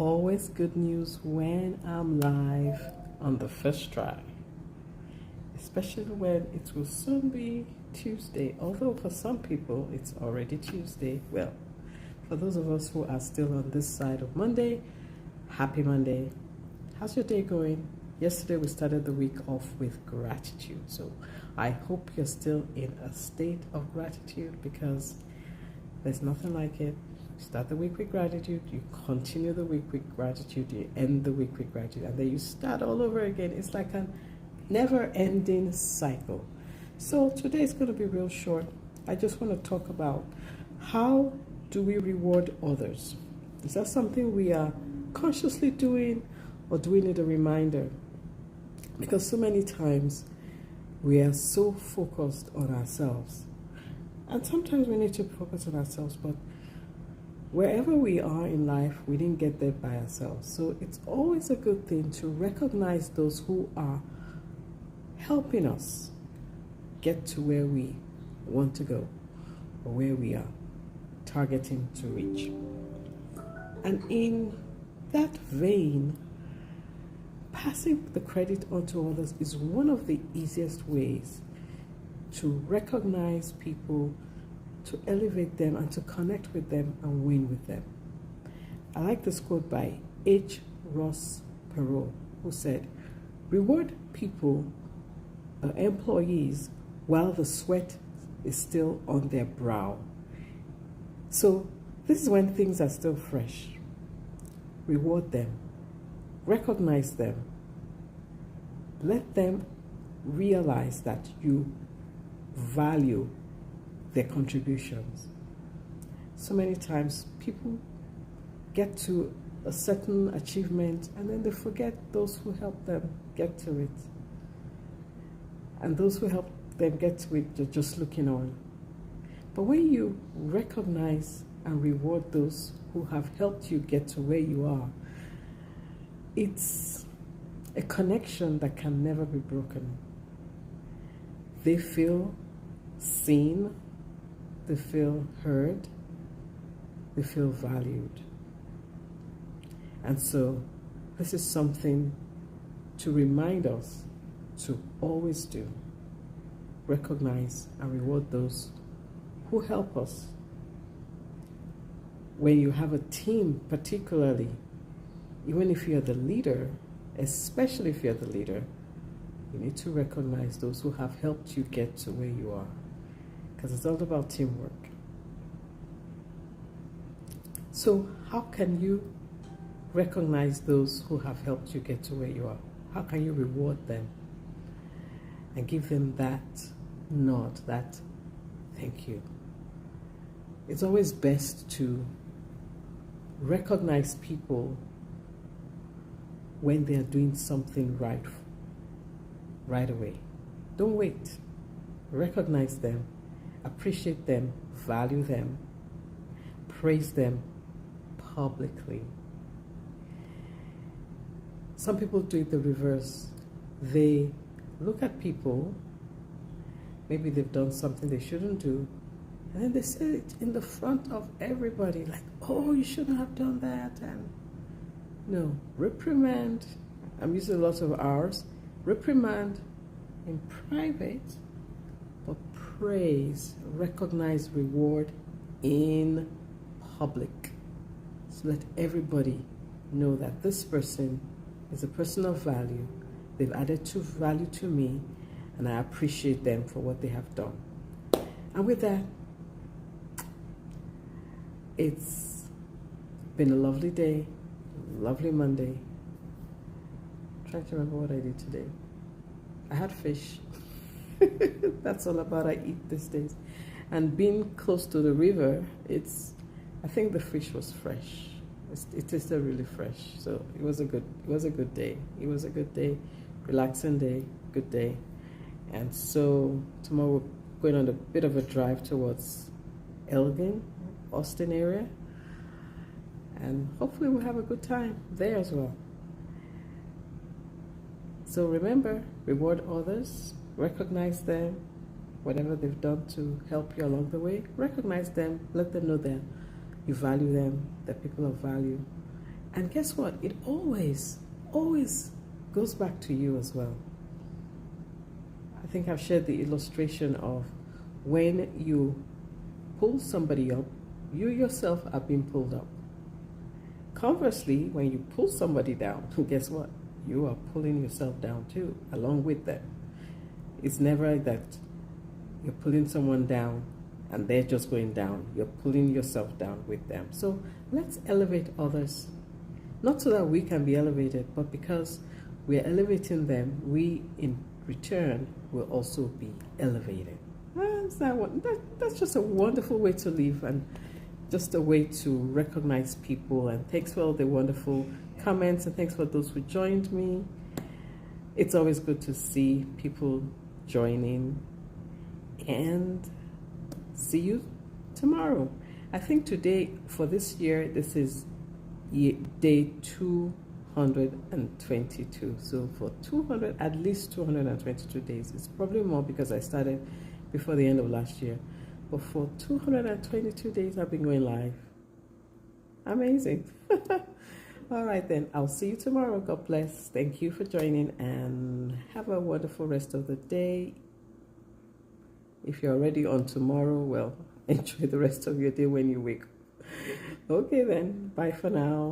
always good news when I'm live on the first try, especially when it will soon be Tuesday. Although for some people it's already Tuesday. Well, for those of us who are still on this side of Monday, happy Monday. How's your day going? Yesterday we started the week off with gratitude, so I hope you're still in a state of gratitude, because there's nothing like it. You start the week with gratitude, you continue the week with gratitude, you end the week with gratitude, and then you start all over again. It's like a never-ending cycle. So today is going to be real short. I just want to talk about how do we reward others. Is that something we are consciously doing, or do we need a reminder? Because so many times we are so focused on ourselves. And sometimes we need to focus on ourselves, but wherever we are in life, we didn't get there by ourselves. So it's always a good thing to recognize those who are helping us get to where we want to go, or where we are targeting to reach. And in that vein, passing the credit on to others is one of the easiest ways to recognize people, to elevate them, and to connect with them and win with them. I like this quote by H. Ross Perot, who said, "Reward people, employees, while the sweat is still on their brow." So this is when things are still fresh. Reward them. Recognize them. Let them realize that you value their contributions. So many times people get to a certain achievement and then they forget those who helped them get to it. And those who helped them get to it, they're just looking on. But when you recognize and reward those who have helped you get to where you are, it's a connection that can never be broken. They feel seen, they feel heard, they feel valued. And so this is something to remind us to always do. Recognize and reward those who help us. When you have a team, particularly, even if you're the leader, especially if you're the leader, you need to recognize those who have helped you get to where you are, because it's all about teamwork. So how can you recognize those who have helped you get to where you are? How can you reward them and give them that nod, that thank you? It's always best to recognize people when they are doing something right away. Don't wait. Recognize them, appreciate them, value them, praise them publicly. Some people do it the reverse. They look at people, maybe they've done something they shouldn't do, and then they say it in the front of everybody, like, oh, you shouldn't have done that. And no, reprimand, I'm using a lot of R's, reprimand in private, but praise, recognize, reward in public. So let everybody know that this person is a person of value. They've added value to me, and I appreciate them for what they have done. And with that, it's been a lovely day, lovely Monday. I'm trying to remember what I did today. I had fish. That's all about I eat these days. And being close to the river, I think the fish was fresh. It tasted really fresh. So it was a good day. It was a good day, relaxing day, good day. And so tomorrow we're going on a bit of a drive towards Elgin, Austin area. And hopefully we'll have a good time there as well. So remember, reward others, recognize them, whatever they've done to help you along the way, recognize them, let them know that you value them, that people of value, And guess what? It always, always goes back to you as well. I think I've shared the illustration of when you pull somebody up, you yourself are being pulled up. Conversely, when you pull somebody down, guess what? You are pulling yourself down too, along with them. It's never that you're pulling someone down and they're just going down. You're pulling yourself down with them. So let's elevate others. Not so that we can be elevated, but because we're elevating them, we in return will also be elevated. That's just a wonderful way to live, and just a way to recognize people. And thanks for all the wonderful comments, and thanks for those who joined me. It's always good to see people joining, and see you tomorrow. I think today, for this year, this is day 222. So for 200, at least 222 days. It's probably more because I started before the end of last year. But for 222 days, I've been going live. Amazing. All right, then. I'll see you tomorrow. God bless. Thank you for joining, and have a wonderful rest of the day. If you're already on tomorrow, well, enjoy the rest of your day when you wake up. Okay, then. Bye for now.